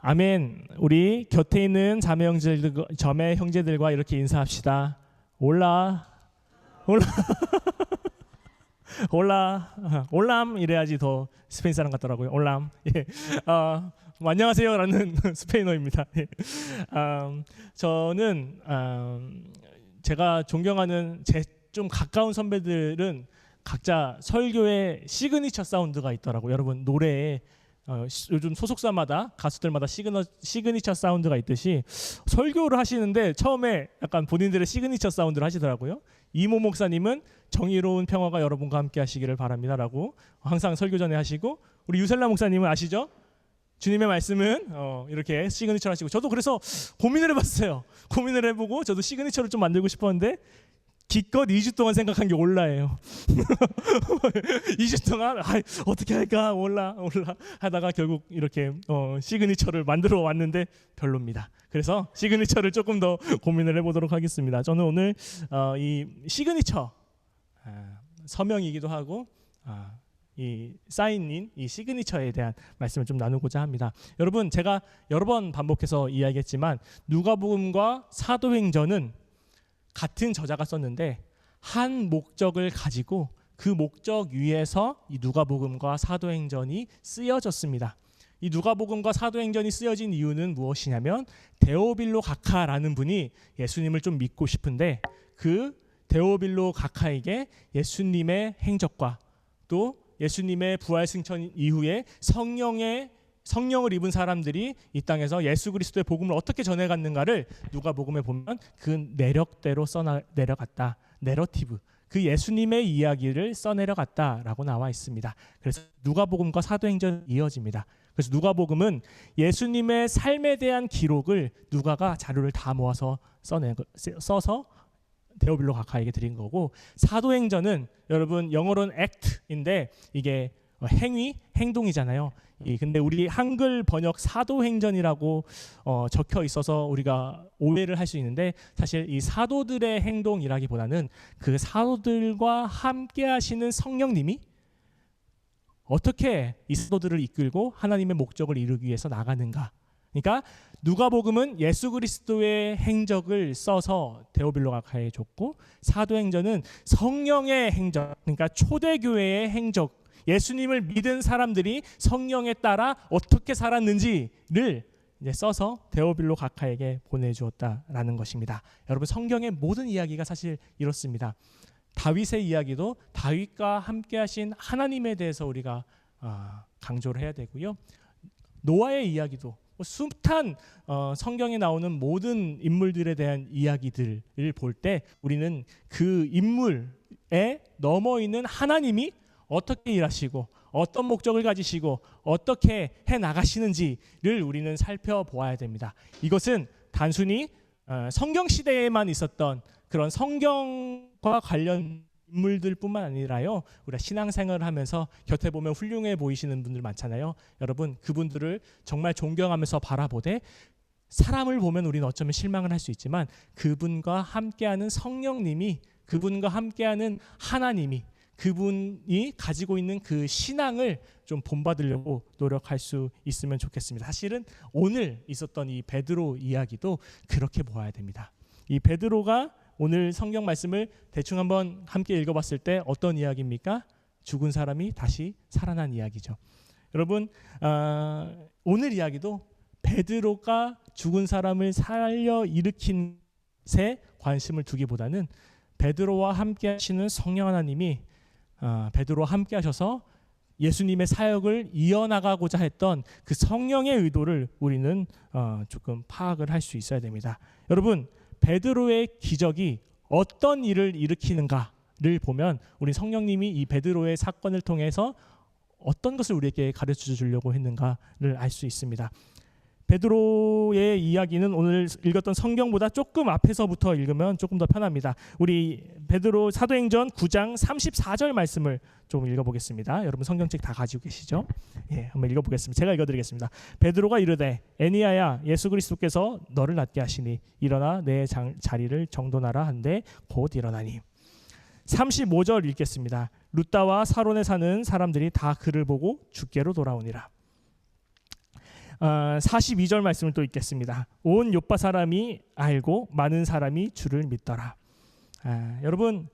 아멘. 우리 곁에 있는 자매 형제들과 이렇게 인사합시다. 올라, 올라, 올람 이래야지 더 스페인 사람 같더라고요. 올람. 예. 안녕하세요라는 스페인어입니다. 예. 저는 제가 존경하는 제 좀 가까운 선배들은 각자 설교에 시그니처 사운드가 있더라고요. 여러분 노래에 요즘 소속사마다 가수들마다 시그니처 사운드가 있듯이 설교를 하시는데 처음에 약간 본인들의 시그니처 사운드를 하시더라고요. 이모 목사님은 정의로운 평화가 여러분과 함께 하시기를 바랍니다라고 항상 설교 전에 하시고, 우리 유셀라 목사님은 아시죠? 주님의 말씀은 이렇게 시그니처를 하시고, 저도 그래서 고민을 해봤어요. 고민을 해보고 저도 시그니처를 좀 만들고 싶었는데 기껏 2주 동안 생각한 게 올라예요. 2주 동안 어떻게 할까 올라 하다가 결국 이렇게 시그니처를 만들어 왔는데 별로입니다. 그래서 시그니처를 조금 더 고민을 해보도록 하겠습니다. 저는 오늘 이 시그니처 서명이기도 하고 이 사인인 이 시그니처에 대한 말씀을 좀 나누고자 합니다. 여러분, 제가 여러 번 반복해서 이야기했지만 누가복음과 사도행전은 같은 저자가 썼는데 한 목적을 가지고 그 목적 위에서 이 누가복음과 사도행전이 쓰여졌습니다. 이 누가복음과 사도행전이 쓰여진 이유는 무엇이냐면, 데오빌로 가카라는 분이 예수님을 좀 믿고 싶은데 그 데오빌로 가카에게 예수님의 행적과 또 예수님의 부활 승천 이후에 성령을 입은 사람들이 이 땅에서 예수 그리스도의 복음을 어떻게 전해갔는가를 누가복음에 보면 그 내력대로 써내려갔다. 내러티브, 그 예수님의 이야기를 써내려갔다라고 나와 있습니다. 그래서 누가복음과 사도행전이 이어집니다. 그래서 누가복음은 예수님의 삶에 대한 기록을 누가가 자료를 다 모아서 써서 데오빌로 가카에게 드린 거고, 사도행전은 여러분 영어로는 act인데 이게 행동이잖아요. 근데 우리 한글 번역 사도행전이라고 적혀 있어서 우리가 오해를 할 수 있는데, 사실 이 사도들의 행동이라기보다는 그 사도들과 함께 하시는 성령님이 어떻게 이 사도들을 이끌고 하나님의 목적을 이루기 위해서 나가는가. 그러니까 누가복음은 예수 그리스도의 행적을 써서 데오빌로 가카에 줬고, 사도행전은 성령의 행적, 그러니까 초대교회의 행적, 예수님을 믿은 사람들이 성령에 따라 어떻게 살았는지를 이제 써서 데오빌로 가카에게 보내주었다라는 것입니다. 여러분, 성경의 모든 이야기가 사실 이렇습니다. 다윗의 이야기도 다윗과 함께하신 하나님에 대해서 우리가 강조를 해야 되고요. 노아의 이야기도 숱한 성경에 나오는 모든 인물들에 대한 이야기들을 볼 때 우리는 그 인물에 넘어 있는 하나님이 어떻게 일하시고 어떤 목적을 가지시고 어떻게 해나가시는지를 우리는 살펴보아야 됩니다. 이것은 단순히 성경 시대에만 있었던 그런 성경과 관련 인물들 뿐만 아니라요, 우리가 신앙생활을 하면서 곁에 보면 훌륭해 보이시는 분들 많잖아요. 여러분, 그분들을 정말 존경하면서 바라보되, 사람을 보면 우리는 어쩌면 실망을 할 수 있지만 그분과 함께하는 성령님이, 그분과 함께하는 하나님이, 그분이 가지고 있는 그 신앙을 좀 본받으려고 노력할 수 있으면 좋겠습니다. 사실은 오늘 있었던 이 베드로 이야기도 그렇게 보아야 됩니다. 이 베드로가 오늘 성경 말씀을 대충 한번 함께 읽어봤을 때 어떤 이야기입니까? 죽은 사람이 다시 살아난 이야기죠. 여러분, 오늘 이야기도 베드로가 죽은 사람을 살려 일으킨 새 관심을 두기보다는 베드로와 함께 하시는 성령 하나님이 베드로와 함께 하셔서 예수님의 사역을 이어나가고자 했던 그 성령의 의도를 우리는 조금 파악을 할 수 있어야 됩니다. 여러분, 베드로의 기적이 어떤 일을 일으키는가를 보면 우리 성령님이 이 베드로의 사건을 통해서 어떤 것을 우리에게 가르쳐 주려고 했는가를 알 수 있습니다. 베드로의 이야기는 오늘 읽었던 성경보다 조금 앞에서부터 읽으면 조금 더 편합니다. 우리 베드로 사도행전 9장 34절 말씀을 좀 읽어보겠습니다. 여러분 성경책 다 가지고 계시죠? 예, 한번 읽어보겠습니다. 제가 읽어드리겠습니다. 베드로가 이르되, 에니야야, 예수 그리스도께서 너를 낫게 하시니 일어나 내 자리를 정돈하라 한데 곧 일어나니. 35절 읽겠습니다. 룻다와 사론에 사는 사람들이 다 그를 보고 주께로 돌아오니라. 42절 말씀을 또 읽겠습니다. 온 요파 사람이 알고 많은 사람이 주를 믿더라. 여러분,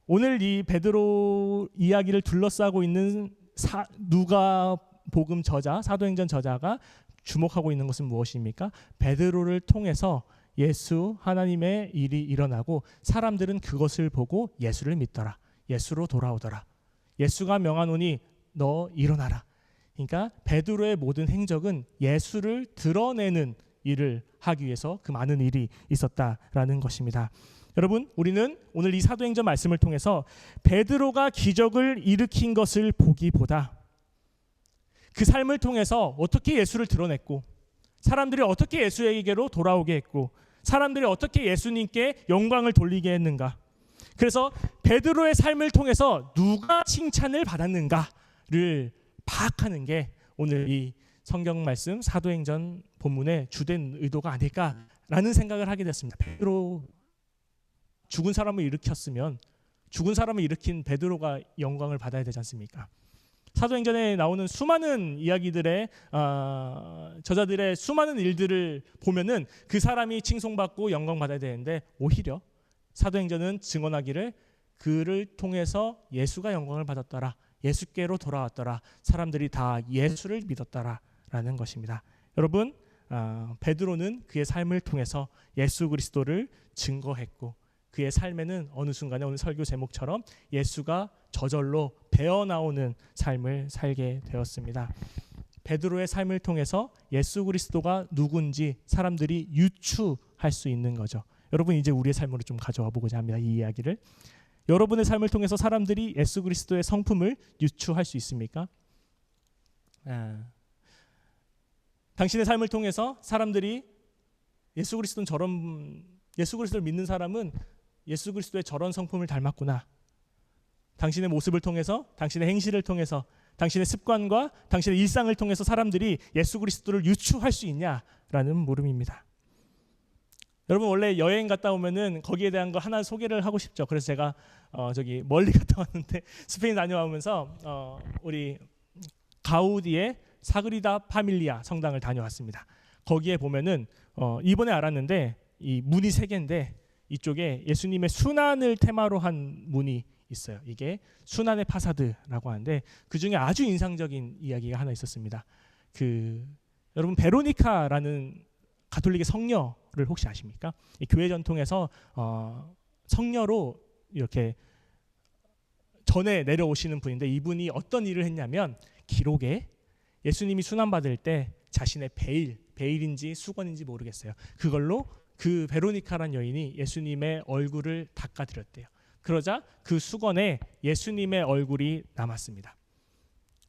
오늘 이 베드로 이야기를 둘러싸고 있는 누가복음 저자, 사도행전 저자가 주목하고 있는 것은 무엇입니까? 베드로를 통해서 예수 하나님의 일이 일어나고 사람들은 그것을 보고 예수를 믿더라. 예수로 돌아오더라. 예수가 명하노니 너 일어나라. 그러니까 베드로의 모든 행적은 예수를 드러내는 일을 하기 위해서 그 많은 일이 있었다라는 것입니다. 여러분, 우리는 오늘 이 사도행전 말씀을 통해서 베드로가 기적을 일으킨 것을 보기보다 그 삶을 통해서 어떻게 예수를 드러냈고 사람들이 어떻게 예수에게로 돌아오게 했고 사람들이 어떻게 예수님께 영광을 돌리게 했는가, 그래서 베드로의 삶을 통해서 누가 칭찬을 받았는가를 파악하는 게 오늘 이 성경 말씀 사도행전 본문의 주된 의도가 아닐까라는 생각을 하게 됐습니다. 베드로 죽은 사람을 일으켰으면 죽은 사람을 일으킨 베드로가 영광을 받아야 되지 않습니까? 사도행전에 나오는 수많은 이야기들의 저자들의 수많은 일들을 보면은 그 사람이 칭송받고 영광받아야 되는데 오히려 사도행전은 증언하기를 그를 통해서 예수가 영광을 받았더라, 예수께로 돌아왔더라, 사람들이 다 예수를 믿었더라라는 것입니다. 여러분, 베드로는 그의 삶을 통해서 예수 그리스도를 증거했고 그의 삶에는 어느 순간에 오늘 설교 제목처럼 예수가 저절로 배어나오는 삶을 살게 되었습니다. 베드로의 삶을 통해서 예수 그리스도가 누군지 사람들이 유추할 수 있는 거죠. 여러분, 이제 우리의 삶으로 좀 가져와 보고자 합니다. 이 이야기를. 여러분의 삶을 통해서 사람들이 예수 그리스도의 성품을 유추할 수 있습니까? 당신의 삶을 통해서 사람들이 예수 그리스도를 믿는 사람은 예수 그리스도의 저런 성품을 닮았구나. 당신의 모습을 통해서, 당신의 행실을 통해서, 당신의 습관과 당신의 일상을 통해서 사람들이 예수 그리스도를 유추할 수 있냐라는 물음입니다. 여러분, 원래 여행 갔다 오면은 거기에 대한 거 하나 소개를 하고 싶죠. 그래서 제가 저기 멀리 갔다 왔는데 스페인 다녀오면서 우리 가우디의 사그리다 파밀리아 성당을 다녀왔습니다. 거기에 보면은 이번에 알았는데 이 문이 3개인데 이쪽에 예수님의 순환을 테마로 한 문이 있어요. 이게 순환의 파사드라고 하는데 그 중에 아주 인상적인 이야기가 하나 있었습니다. 여러분, 베로니카라는 가톨릭의 성녀를 혹시 아십니까? 이 교회 전통에서 성녀로 이렇게 전에 내려오시는 분인데 이분이 어떤 일을 했냐면 기록에 예수님이 순환받을 때 자신의 베일인지 수건인지 모르겠어요. 그걸로 그 베로니카란 여인이 예수님의 얼굴을 닦아드렸대요. 그러자 그 수건에 예수님의 얼굴이 남았습니다.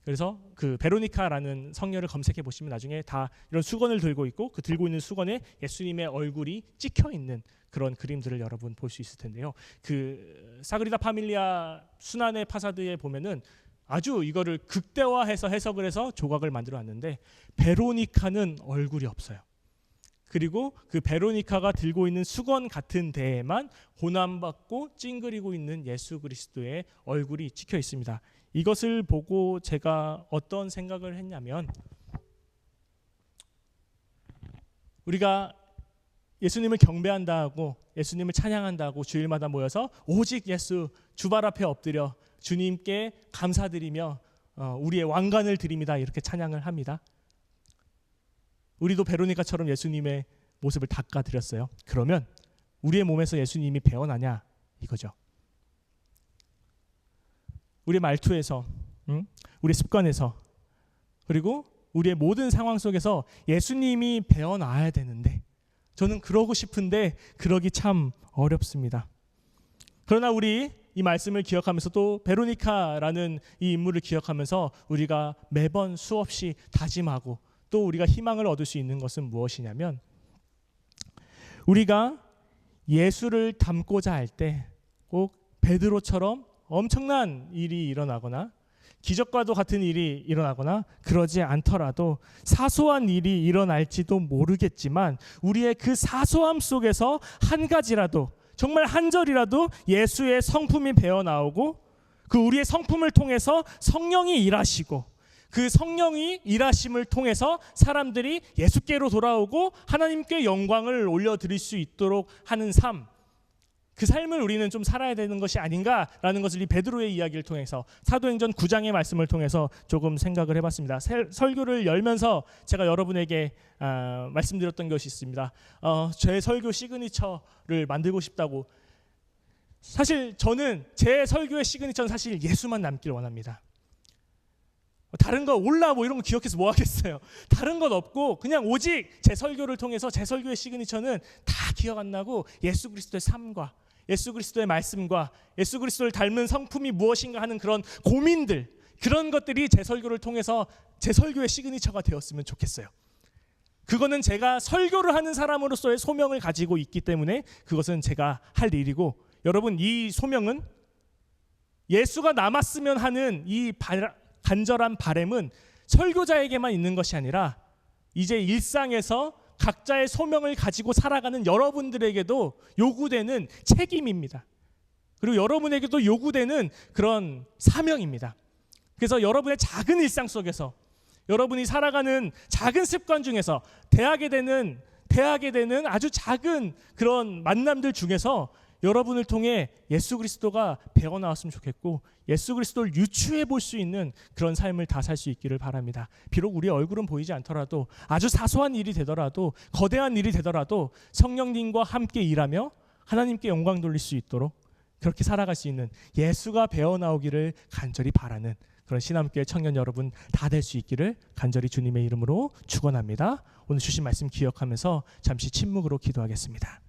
그래서 그 베로니카라는 성녀를 검색해 보시면 나중에 다 이런 수건을 들고 있고 그 들고 있는 수건에 예수님의 얼굴이 찍혀 있는 그런 그림들을 여러분 볼 수 있을 텐데요. 그 사그리다 파밀리아 순환의 파사드에 보면은 아주 이거를 극대화해서 해석을 해서 조각을 만들어 놨는데 베로니카는 얼굴이 없어요. 그리고 그 베로니카가 들고 있는 수건 같은 데에만 고난받고 찡그리고 있는 예수 그리스도의 얼굴이 찍혀 있습니다. 이것을 보고 제가 어떤 생각을 했냐면 우리가 예수님을 경배한다고 예수님을 찬양한다고 주일마다 모여서 오직 예수 주발 앞에 엎드려 주님께 감사드리며 우리의 왕관을 드립니다 이렇게 찬양을 합니다. 우리도 베로니카처럼 예수님의 모습을 닦아드렸어요. 그러면 우리의 몸에서 예수님이 배어나냐 이거죠. 우리의 말투에서, 우리의 습관에서, 그리고 우리의 모든 상황 속에서 예수님이 배어나야 되는데 저는 그러고 싶은데 그러기 참 어렵습니다. 그러나 우리 이 말씀을 기억하면서 또 베로니카라는 이 인물을 기억하면서 우리가 매번 수없이 다짐하고 또 우리가 희망을 얻을 수 있는 것은 무엇이냐면 우리가 예수를 닮고자 할 때 꼭 베드로처럼 엄청난 일이 일어나거나 기적과도 같은 일이 일어나거나 그러지 않더라도 사소한 일이 일어날지도 모르겠지만 우리의 그 사소함 속에서 한 가지라도 정말 한 절이라도 예수의 성품이 배어나오고 그 우리의 성품을 통해서 성령이 일하시고 그 성령이 일하심을 통해서 사람들이 예수께로 돌아오고 하나님께 영광을 올려드릴 수 있도록 하는 삶, 그 삶을 우리는 좀 살아야 되는 것이 아닌가라는 것을 이 베드로의 이야기를 통해서 사도행전 9장의 말씀을 통해서 조금 생각을 해봤습니다. 설교를 열면서 제가 여러분에게 말씀드렸던 것이 있습니다. 제 설교 시그니처를 만들고 싶다고. 사실 저는 제 설교의 시그니처는 사실 예수만 남길 원합니다. 다른 거 올라 뭐 이런 거 기억해서 뭐 하겠어요. 다른 건 없고 그냥 오직 제 설교를 통해서 제 설교의 시그니처는 다 기억 안 나고 예수 그리스도의 삶과 예수 그리스도의 말씀과 예수 그리스도를 닮은 성품이 무엇인가 하는 그런 고민들, 그런 것들이 제 설교를 통해서 제 설교의 시그니처가 되었으면 좋겠어요. 그거는 제가 설교를 하는 사람으로서의 소명을 가지고 있기 때문에 그것은 제가 할 일이고, 여러분 이 소명은 예수가 남았으면 하는 이 간절한 바람은 설교자에게만 있는 것이 아니라 이제 일상에서 각자의 소명을 가지고 살아가는 여러분들에게도 요구되는 책임입니다. 그리고 여러분에게도 요구되는 그런 사명입니다. 그래서 여러분의 작은 일상 속에서, 여러분이 살아가는 작은 습관 중에서, 대하게 되는 아주 작은 그런 만남들 중에서 여러분을 통해 예수 그리스도가 배어나왔으면 좋겠고, 예수 그리스도를 유추해 볼 수 있는 그런 삶을 다 살 수 있기를 바랍니다. 비록 우리 얼굴은 보이지 않더라도, 아주 사소한 일이 되더라도, 거대한 일이 되더라도 성령님과 함께 일하며 하나님께 영광 돌릴 수 있도록 그렇게 살아갈 수 있는, 예수가 배어나오기를 간절히 바라는 그런 신함교회 청년 여러분 다 될 수 있기를 간절히 주님의 이름으로 축원합니다. 오늘 주신 말씀 기억하면서 잠시 침묵으로 기도하겠습니다.